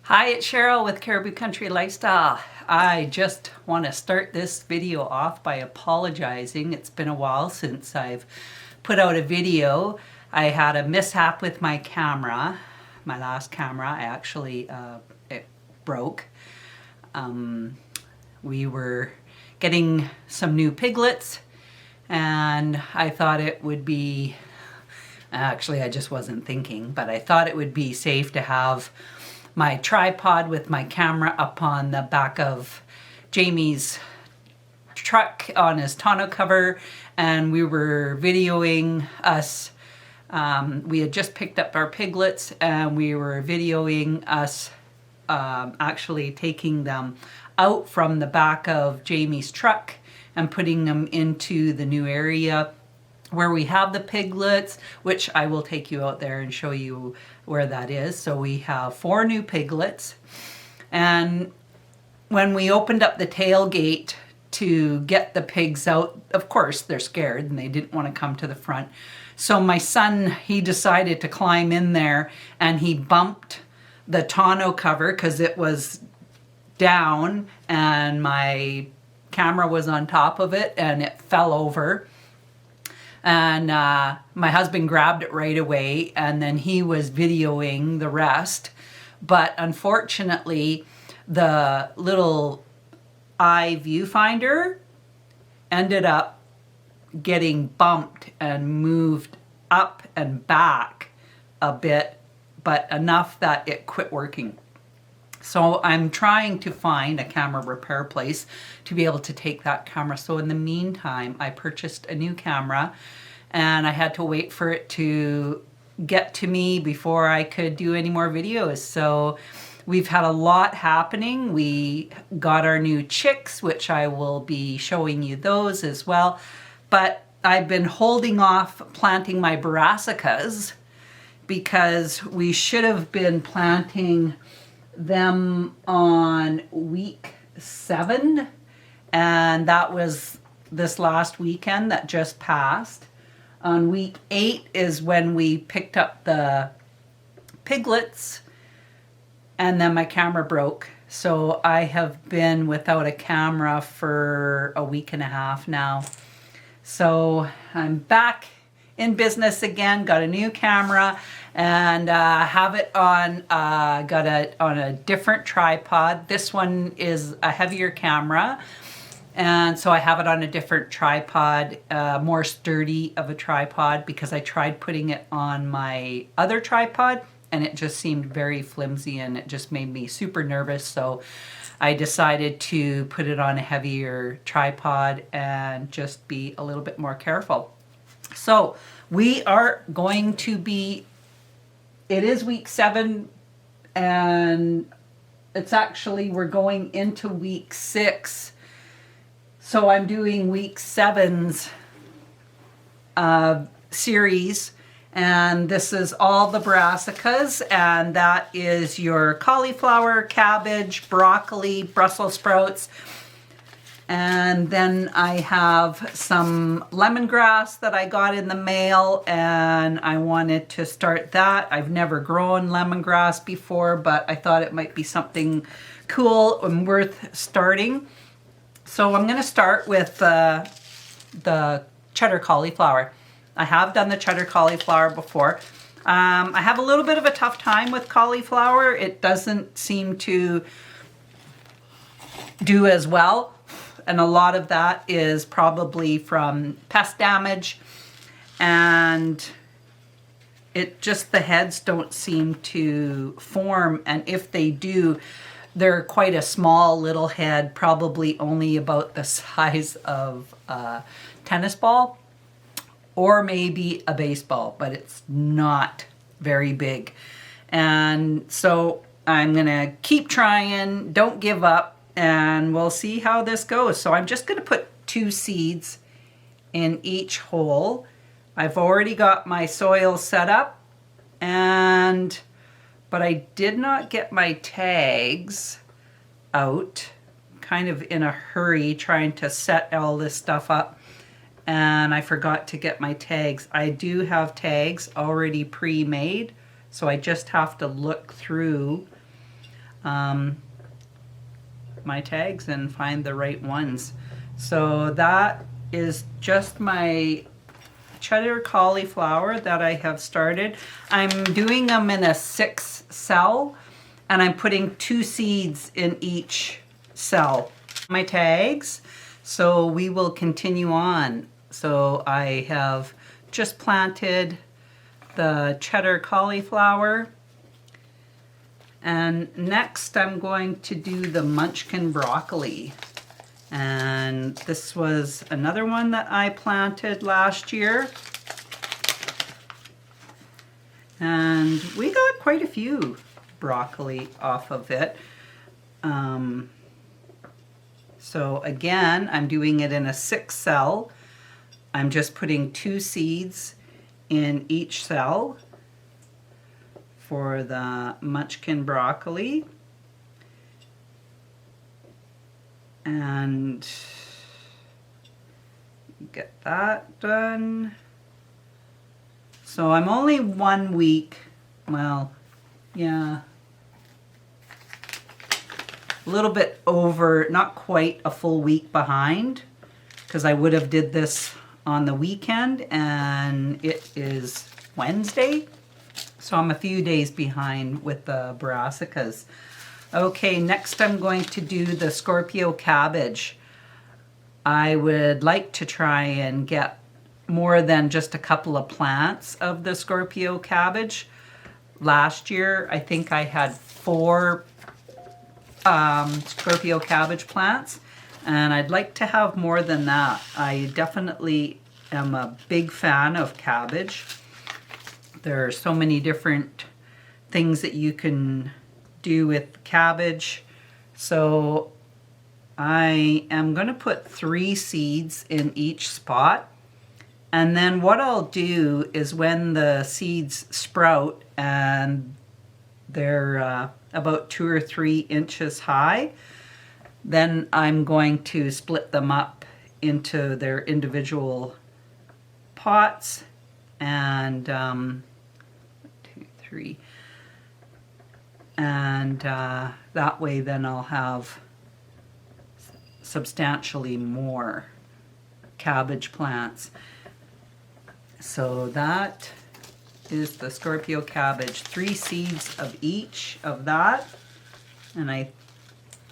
Hi, it's Cheryl with Caribou Country Lifestyle. I just want to start this video off by apologizing. It's been a while since I've put out a video. I had a mishap with my camera. My last camera, it broke. We were getting some new piglets and I thought it would be, actually I just wasn't thinking, but I thought it would be safe to have my tripod with my camera up on the back of Jamie's truck on his tonneau cover, and we were videoing us. We had just picked up our piglets and we were videoing us actually taking them out from the back of Jamie's truck and putting them into the new area where we have the piglets, which I will take you out there and show you where that is. So we have 4 new piglets, and when we opened up the tailgate to get the pigs out, of course they're scared and they didn't want to come to the front. So my son, he decided to climb in there and he bumped the tonneau cover because it was down and my camera was on top of it and it fell over. And my husband grabbed it right away and then he was videoing the rest. But unfortunately, the little eye viewfinder ended up getting bumped and moved up and back a bit, but enough that it quit working. So I'm trying to find a camera repair place to be able to take that camera. So in the meantime, I purchased a new camera and I had to wait for it to get to me before I could do any more videos. So we've had a lot happening. We got our new chicks, which I will be showing you those as well. But I've been holding off planting my brassicas because we should have been planting them on week 7, and that was this last weekend that just passed. On week 8 is when we picked up the piglets, and then my camera broke. So I have been without a camera for a week and a half now. So I'm back in business again, got a new camera, and have it on, got it on a different tripod. This one is a heavier camera, and so I have it on a different tripod, more sturdy of a tripod, because I tried putting it on my other tripod and it just seemed very flimsy and it just made me super nervous. So I decided to put it on a heavier tripod and just be a little bit more careful. So we are going to be, it is week 7 and it's actually, we're going into week 6. So I'm doing week 7's series, and this is all the brassicas, and that is your cauliflower, cabbage, broccoli, Brussels sprouts. And then I have some lemongrass that I got in the mail and I wanted to start that. I've never grown lemongrass before, but I thought it might be something cool and worth starting. So I'm going to start with the cheddar cauliflower. I have done the cheddar cauliflower before. I have a little bit of a tough time with cauliflower. It doesn't seem to do as well. And a lot of that is probably from pest damage, and it just, the heads don't seem to form, and if they do, they're quite a small little head, probably only about the size of a tennis ball or maybe a baseball, but it's not very big. And so I'm gonna keep trying, don't give up, and we'll see how this goes. So I'm just going to put 2 seeds in each hole. I've already got my soil set up, but I did not get my tags out. Kind of in a hurry trying to set all this stuff up, and I forgot to get my tags. I do have tags already pre-made, so I just have to look through my tags and find the right ones. So that is just my cheddar cauliflower that I have started. I'm doing them in a 6 cell, and I'm putting 2 seeds in each cell. My tags, so we will continue on. So I have just planted the cheddar cauliflower, and next I'm going to do the munchkin broccoli. And this was another one that I planted last year. And we got quite a few broccoli off of it. So again, I'm doing it in a 6 cell. I'm just putting 2 seeds in each cell for the munchkin broccoli. And get that done. So I'm only 1 week, well, yeah, a little bit over, not quite a full week behind, because I would have did this on the weekend, and it is Wednesday. So I'm a few days behind with the brassicas. Okay, next I'm going to do the Scorpio cabbage. I would like to try and get more than just a couple of plants of the Scorpio cabbage. Last year, I think I had 4 Scorpio cabbage plants, and I'd like to have more than that. I definitely am a big fan of cabbage. There are so many different things that you can do with cabbage. So I am going to put 3 seeds in each spot. And then what I'll do is when the seeds sprout and they're about 2 or 3 inches high, then I'm going to split them up into their individual pots, and 1, 2, 3, and that way then I'll have substantially more cabbage plants. So that is the Scorpio cabbage, 3 seeds of each of that. And I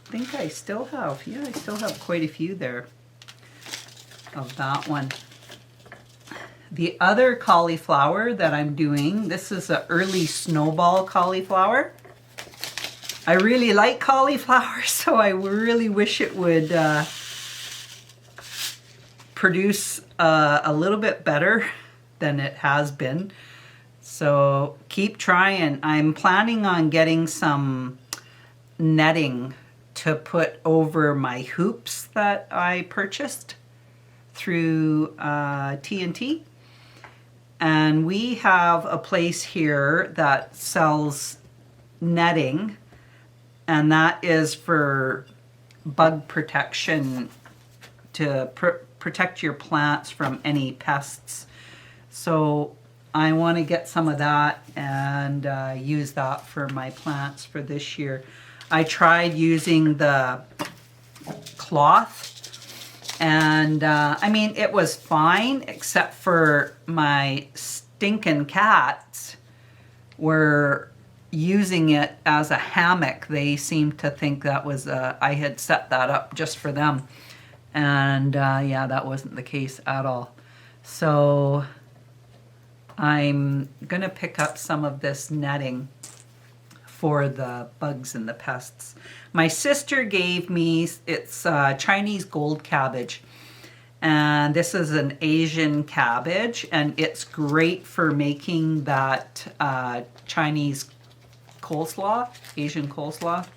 think I still have, yeah, I still have quite a few there of that one. The other cauliflower that I'm doing, this is an early snowball cauliflower. I really like cauliflower, so I really wish it would produce a little bit better than it has been. So keep trying. I'm planning on getting some netting to put over my hoops that I purchased through T&T. And we have a place here that sells netting, and that is for bug protection, to protect your plants from any pests. So I want to get some of that and use that for my plants for this year. I tried using the cloth, and I mean, it was fine, except for my stinking cats were using it as a hammock. They seemed to think that was I had set that up just for them, and yeah, that wasn't the case at all. So I'm gonna pick up some of this netting for the bugs and the pests. My sister gave me, it's Chinese gold cabbage, and this is an Asian cabbage, and it's great for making that Chinese coleslaw, Asian coleslaw.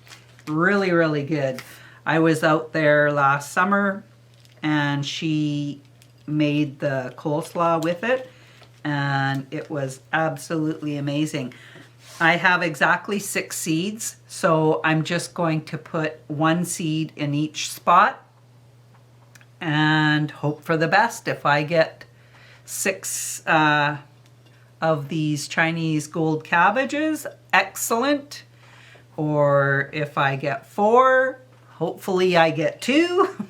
Really, really good. I was out there last summer and she made the coleslaw with it, and it was absolutely amazing. I have exactly 6 seeds, so I'm just going to put 1 seed in each spot and hope for the best. If I get 6 of these Chinese gold cabbages, excellent. or if I get 4, hopefully I get 2.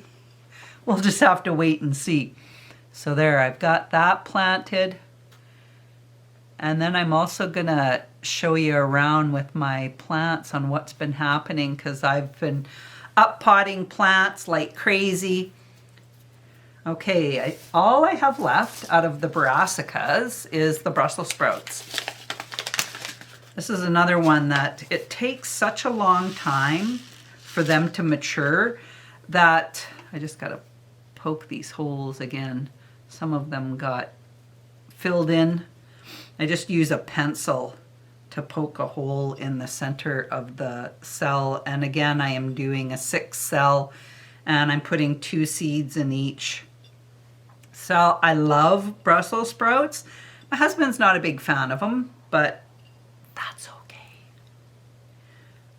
We'll just have to wait and see. So there, I've got that planted. And then I'm also gonna show you around with my plants on what's been happening, because I've been up potting plants like crazy. Okay, all I have left out of the Brassicas is the Brussels sprouts. This is another one that it takes such a long time for them to mature that I just gotta poke these holes again. Some of them got filled in. I just use a pencil to poke a hole in the center of the cell. And again, I am doing a 6 cell, and I'm putting 2 seeds in each cell. I love Brussels sprouts. My husband's not a big fan of them, but that's okay.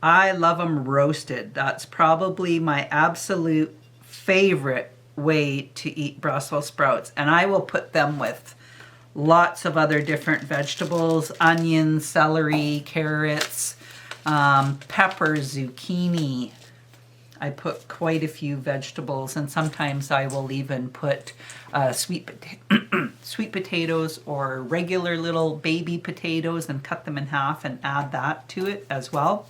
I love them roasted. That's probably my absolute favorite way to eat Brussels sprouts. And I will put them with lots of other different vegetables, onions, celery, carrots, peppers, zucchini. I put quite a few vegetables, and sometimes I will even put sweet potatoes or regular little baby potatoes and cut them in half and add that to it as well.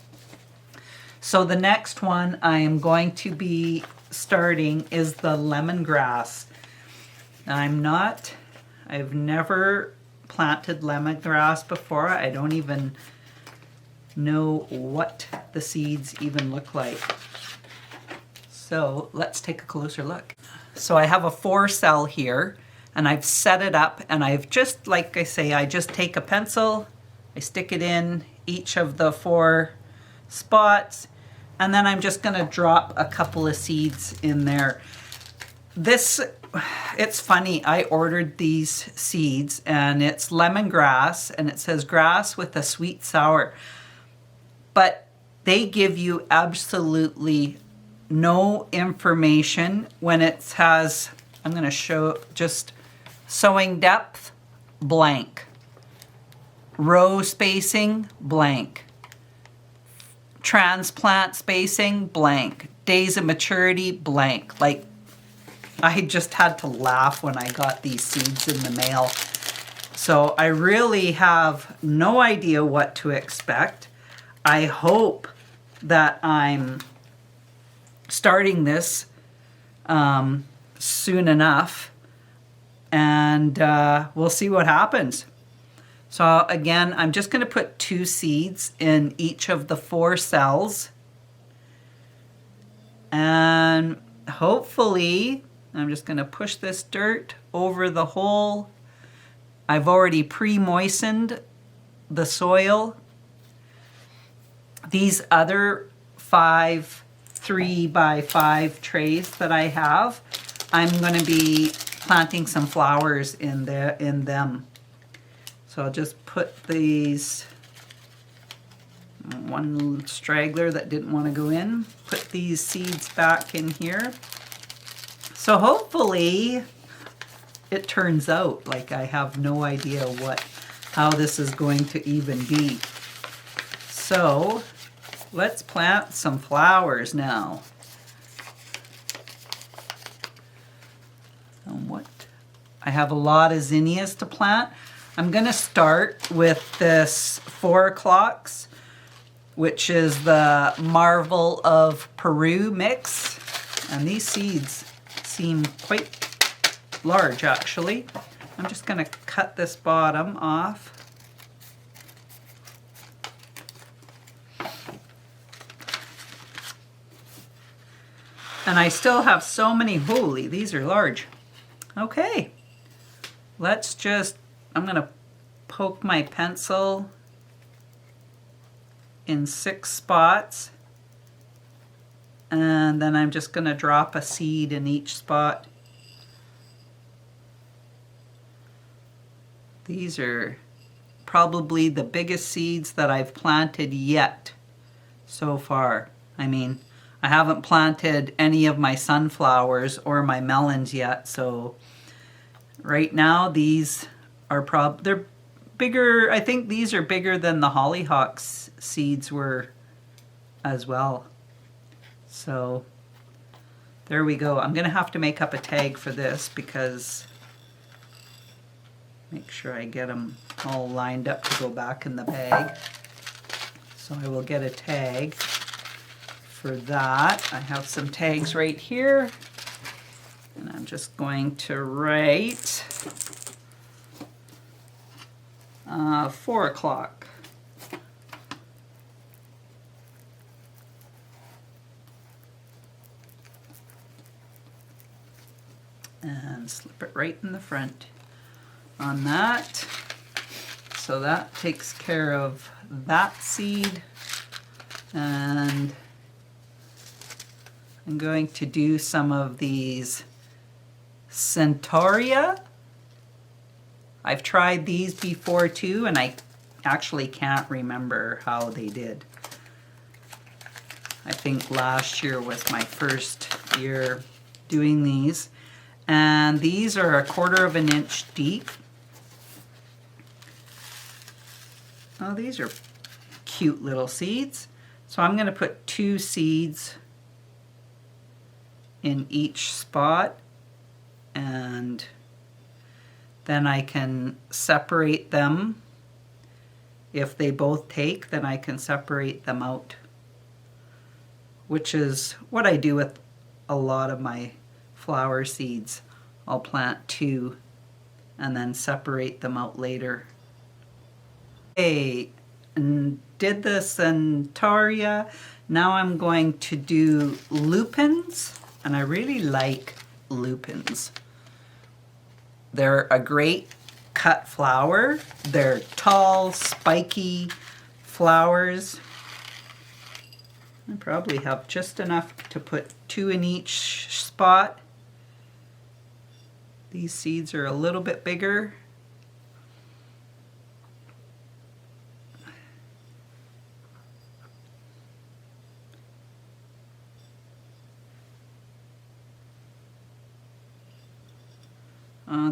So the next one I am going to be starting is the lemongrass. I've never planted lemongrass before. I don't even know what the seeds even look like. So let's take a closer look. So I have a 4 cell here, and I've set it up, and I've just, like I say, I just take a pencil, I stick it in each of the 4 spots, and then I'm just gonna drop a couple of seeds in there. It's funny, I ordered these seeds, and it's lemongrass, and it says grass with a sweet sour, but they give you absolutely no information when it has, I'm gonna show just sowing depth, blank. Row spacing, blank. Transplant spacing, blank. Days of maturity, blank. Like, I just had to laugh when I got these seeds in the mail. So I really have no idea what to expect. I hope that I'm starting this soon enough, and we'll see what happens. So again, I'm just going to put 2 seeds in each of the 4 cells, and hopefully I'm just going to push this dirt over the hole. I've already pre-moistened the soil. These other 5 3x5 trays that I have, I'm going to be planting some flowers in them. So I'll just put these, one straggler that didn't want to go in, put these seeds back in here. So hopefully it turns out. Like, I have no idea how this is going to even be. So let's plant some flowers now. I have a lot of zinnias to plant. I'm going to start with this 4 o'clocks, which is the Marvel of Peru mix. And these seeds seem quite large, actually. I'm just going to cut this bottom off. And I still have so many, holy, these are large. Okay, I'm gonna poke my pencil in 6 spots, and then I'm just gonna drop a seed in each spot. These are probably the biggest seeds that I've planted yet so far. I mean, I haven't planted any of my sunflowers or my melons yet, so right now these are they're bigger. I think these are bigger than the hollyhock seeds were as well. So there we go. I'm gonna have to make up a tag for this because make sure I get them all lined up to go back in the bag. So I will get a tag for that. I have some tags right here, and I'm just going to write 4 o'clock. And slip it right in the front on that. So that takes care of that seed. And I'm going to do some of these Centaurea. I've tried these before too, and I actually can't remember how they did. I think last year was my first year doing these. And these are 1/4 of an inch deep. Oh, these are cute little seeds. So I'm going to put 2 seeds in each spot, and then I can separate them. If they both take, then I can separate them out, which is what I do with a lot of my flower seeds. I'll plant 2 and then separate them out later. Okay, and did the Centaurea. Now I'm going to do lupines, and I really like lupines. They're a great cut flower. They're tall, spiky flowers. I probably have just enough to put 2 in each spot. These seeds are a little bit bigger.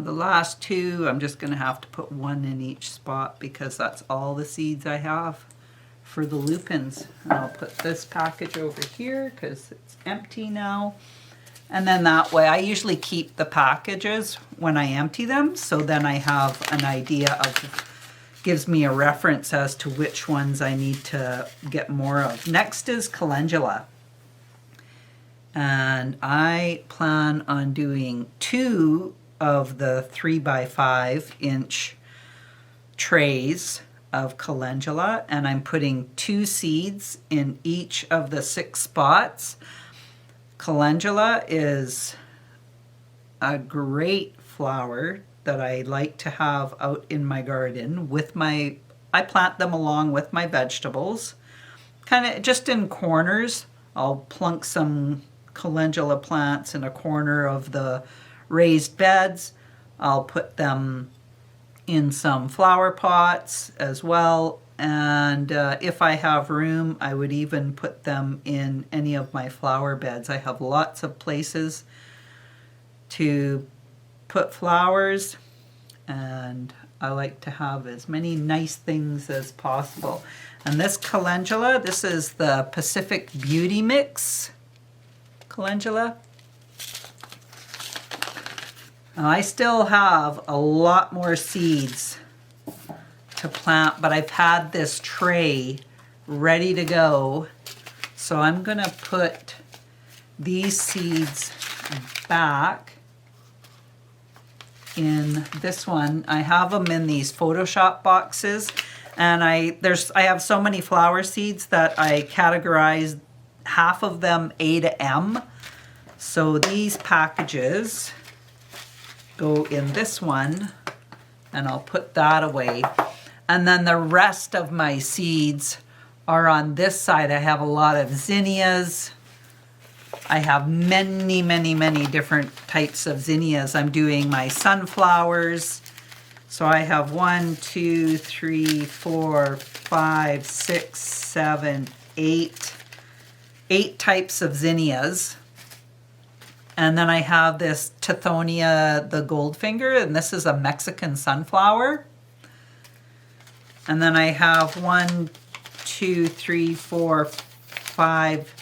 The last 2, I'm just going to have to put 1 in each spot because that's all the seeds I have for the lupines. And I'll put this package over here because it's empty now. And then that way, I usually keep the packages when I empty them, so then I have an idea of, gives me a reference as to which ones I need to get more of. Next is calendula. And I plan on doing 2 of the 3x5 inch trays of calendula, and I'm putting 2 seeds in each of the 6 spots. Calendula is a great flower that I like to have out in my garden with I plant them along with my vegetables. Kind of just in corners. I'll plunk some calendula plants in a corner of the raised beds. I'll put them in some flower pots as well, and if I have room, I would even put them in any of my flower beds. I have lots of places to put flowers, and I like to have as many nice things as possible. And this calendula, this is the Pacific Beauty Mix calendula. Now, I still have a lot more seeds to plant, but I've had this tray ready to go. So I'm going to put these seeds back in this one. I have them in these Photoshop boxes, and I have so many flower seeds that I categorized half of them A to M. So these packages go in this one, and I'll put that away. And then the rest of my seeds are on this side. I have a lot of zinnias. I have many, many, many different types of zinnias. I'm doing my sunflowers. So I have 1, 2, 3, 4, 5, 6, 7, 8. 8 types of zinnias. And then I have this Tithonia, the Goldfinger, and this is a Mexican sunflower. And then I have 1, 2, 3, 4, 5,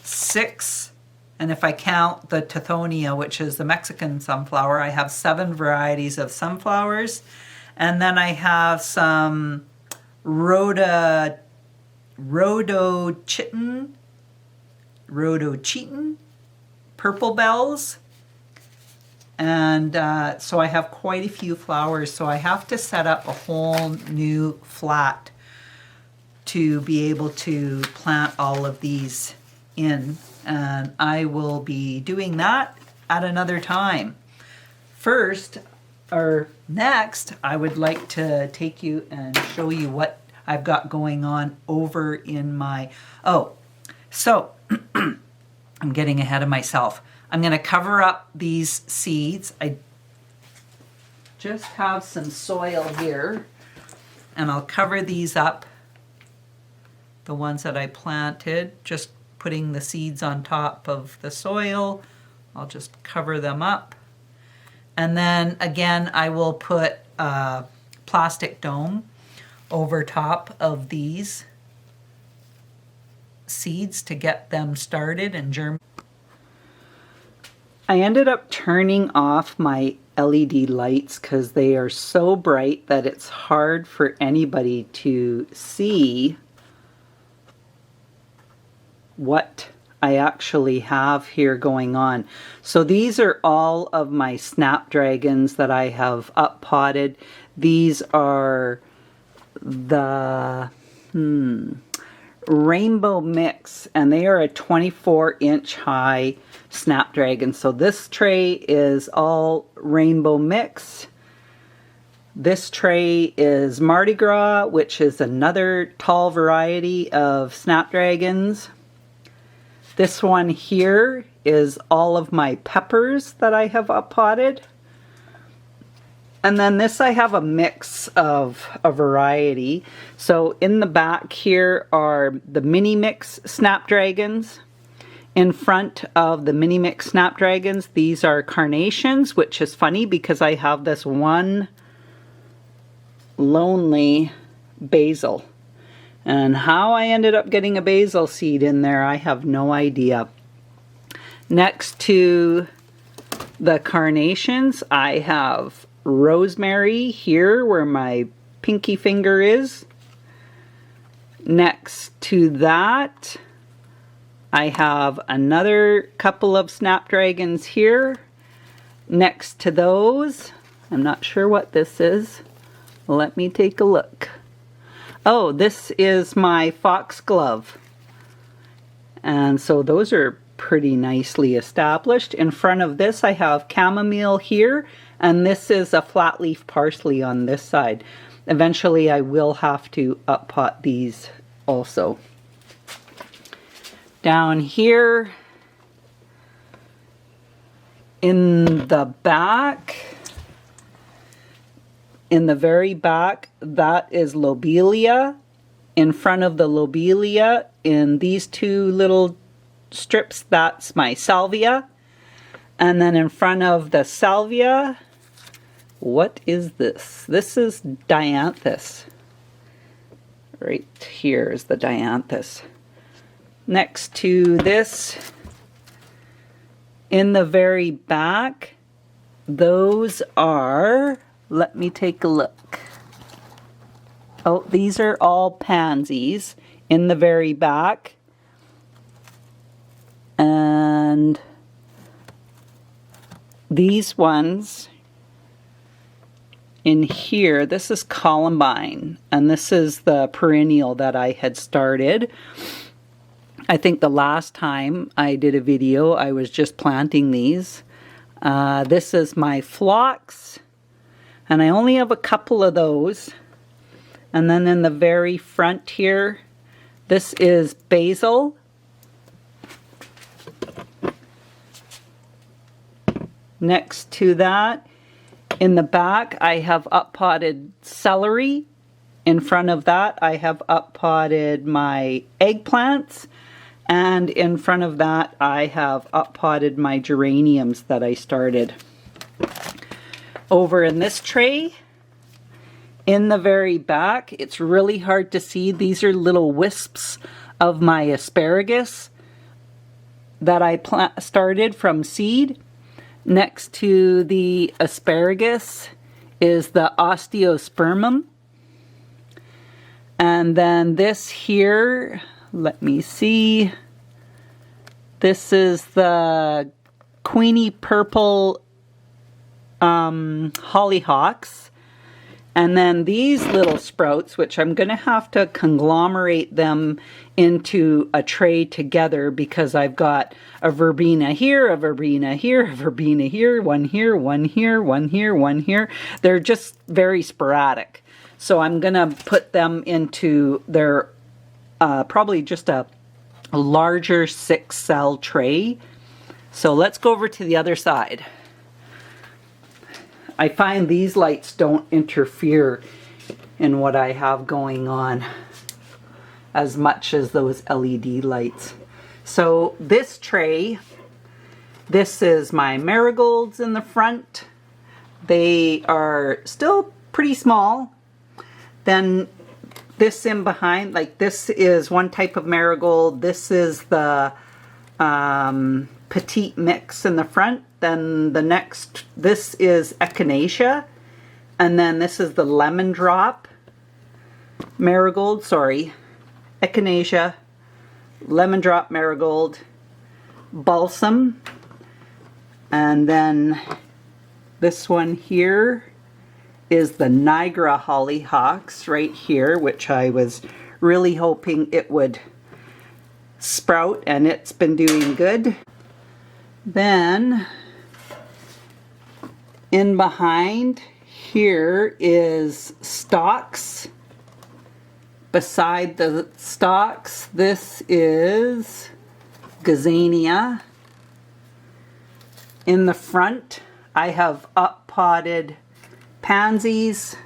6, and if I count the Tithonia, which is the Mexican sunflower, I have 7 varieties of sunflowers. And then I have some rhodochiton, purple bells. And so I have quite a few flowers, so I have to set up a whole new flat to be able to plant all of these in, and I will be doing that at another time. First, or next, I would like to take you and show you what I've got going on over in my, so I'm getting ahead of myself. I'm going to cover up these seeds. I just have some soil here, and I'll cover these up, the ones that I planted, just putting the seeds on top of the soil. I'll just cover them up. And then again, I will put a plastic dome over top of these seeds to get them started and germinated. I ended up turning off my LED lights because they are so bright that it's hard for anybody to see what I actually have here going on. So these are all of my snapdragons that I have up potted. These are the rainbow mix, and they are a 24-inch high snapdragon. So this tray is all rainbow mix. This tray is Mardi Gras, which is another tall variety of snapdragons. This one here is all of my peppers that I have up potted. And then this I have a mix of a variety. So in the back here are the mini mix snapdragons. In front of the mini mix snapdragons, these are carnations, which is funny because I have this one lonely basil. And how I ended up getting a basil seed in there, I have no idea. Next to the carnations, I have rosemary here where my pinky finger is. Next to that, I have another couple of snapdragons here. Next to those, I'm not sure what this is. Let me take a look. Oh, this is my foxglove. And so those are pretty nicely established. In front of this, I have chamomile here, and this is a flat leaf parsley on this side. Eventually, I will have to up pot these also. Down here in the back, in the very back, that is lobelia. In front of the lobelia, in these two little strips, that's my salvia. And then in front of the salvia, what is this? This is dianthus. Right here is the dianthus. Next to this, in the very back, those are, let me take a look. Oh, these are all pansies in the very back. And these ones in here, this is columbine, and this is the perennial that I had started. I think the last time I did a video, I was just planting these. This is my phlox, and I only have a couple of those. And then in the very front here, this is basil. Next to that, in the back, I have up potted celery. In front of that, I have up potted my eggplants. And in front of that, I have up potted my geraniums that I started. Over in this tray, in the very back, it's really hard to see. These are little wisps of my asparagus that I started from seed. Next to the asparagus is the osteospermum. And then this here, let me see. This is the Queenie Purple hollyhocks. And then these little sprouts, which I'm going to have to conglomerate them into a tray together because I've got a verbena here, a verbena here, a verbena here, one here, one here, one here, one here. They're just very sporadic. So I'm going to put them into their probably just a larger 6-cell tray. So let's go over to the other side. I find these lights don't interfere in what I have going on as much as those LED lights. So this tray, this is my marigolds in the front. They are still pretty small. Then this in behind, like this is one type of marigold. This is the petite mix in the front. Then the next, this is echinacea. And then this is the lemon drop marigold, sorry. Echinacea, lemon drop marigold, balsam. And then this one here is the Niagara hollyhocks right here, which I was really hoping it would sprout, and it's been doing good. Then in behind here is stalks. Beside the stalks, this is gazania. In the front, I have up-potted pansies.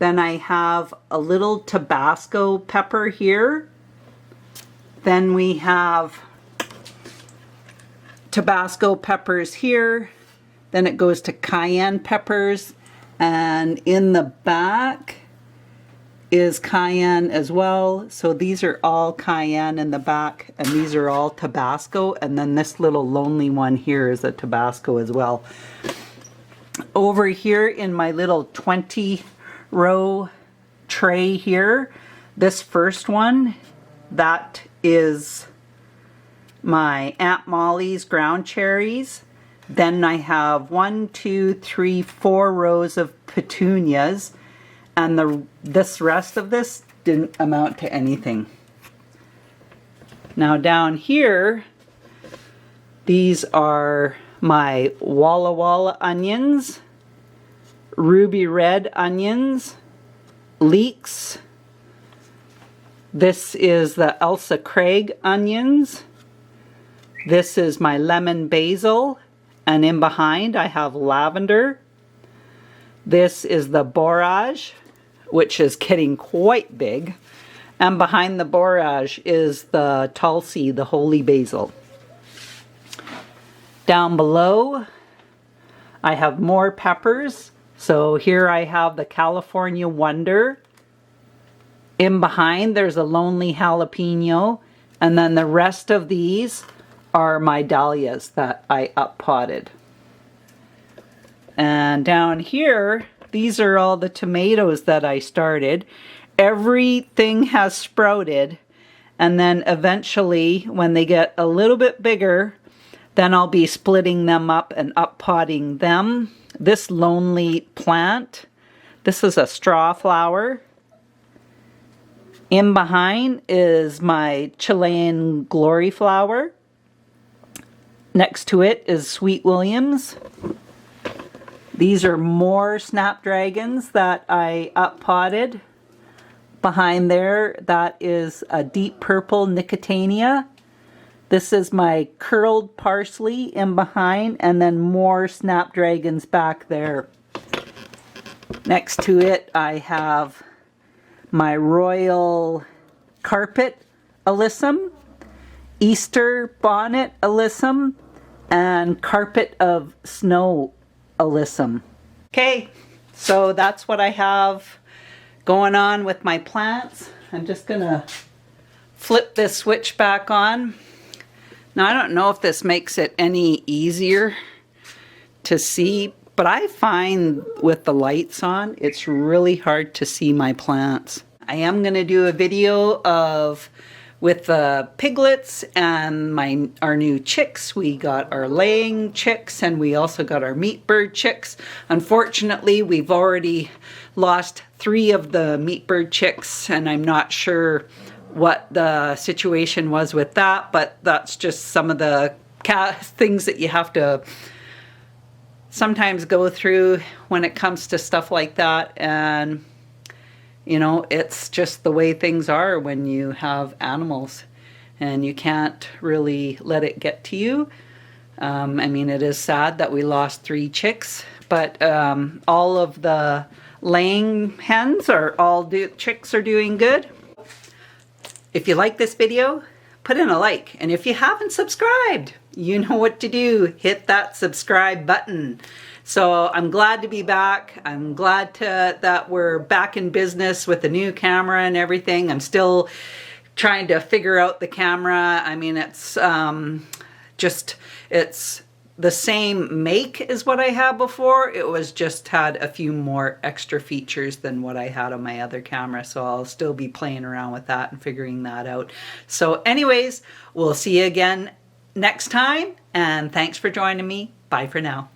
Then I have a little Tabasco pepper here. Then we have Tabasco peppers here. Then it goes to cayenne peppers. And in the back is cayenne as well. So these are all cayenne in the back, and these are all Tabasco. And then this little lonely one here is a Tabasco as well. Over here in my little 20-row tray here, this first one, that is my Aunt Molly's ground cherries. Then I have 1, 2, 3, 4 rows of petunias, and this rest of this didn't amount to anything. Now down here, these are my Walla Walla onions, ruby red onions, leeks. This is the Elsa Craig onions. This is my lemon basil, and in behind I have lavender. This is the borage, which is getting quite big. And behind the borage is the tulsi, the holy basil. Down below, I have more peppers. So here I have the California Wonder. In behind, there's a lonely jalapeno. And then the rest of these are my dahlias that I up-potted. And down here, these are all the tomatoes that I started. Everything has sprouted, and then eventually when they get a little bit bigger, then I'll be splitting them up and up-potting them. This lonely plant, this is a straw flower. In behind is my Chilean glory flower. Next to it is Sweet Williams. These are more snapdragons that I up-potted. Behind there, that is a deep purple Nicotiana. This is my curled parsley in behind, and then more snapdragons back there. Next to it, I have my royal carpet alyssum, Easter bonnet alyssum, and carpet of snow alyssum. Okay, so that's what I have going on with my plants. I'm just gonna flip this switch back on. Now I don't know if this makes it any easier to see, but I find with the lights on, it's really hard to see my plants. I am going to do a video with the piglets and our new chicks. We got our laying chicks and we also got our meat bird chicks. Unfortunately, we've already lost 3 of the meat bird chicks, and I'm not sure what the situation was with that, but that's just some of the things that you have to sometimes go through when it comes to stuff like that. And you know, it's just the way things are when you have animals, and you can't really let it get to you. I mean, it is sad that we lost 3 chicks, but all of the laying hens chicks are doing good. If you like this video, put in a like, and if you haven't subscribed, you know what to do. Hit that subscribe button. So I'm glad to be back. I'm glad that we're back in business with the new camera and everything. I'm still trying to figure out the camera. I mean, it's it's the same make as what I had before. It was just had a few more extra features than what I had on my other camera. So I'll still be playing around with that and figuring that out. So anyways, we'll see you again next time. And thanks for joining me. Bye for now.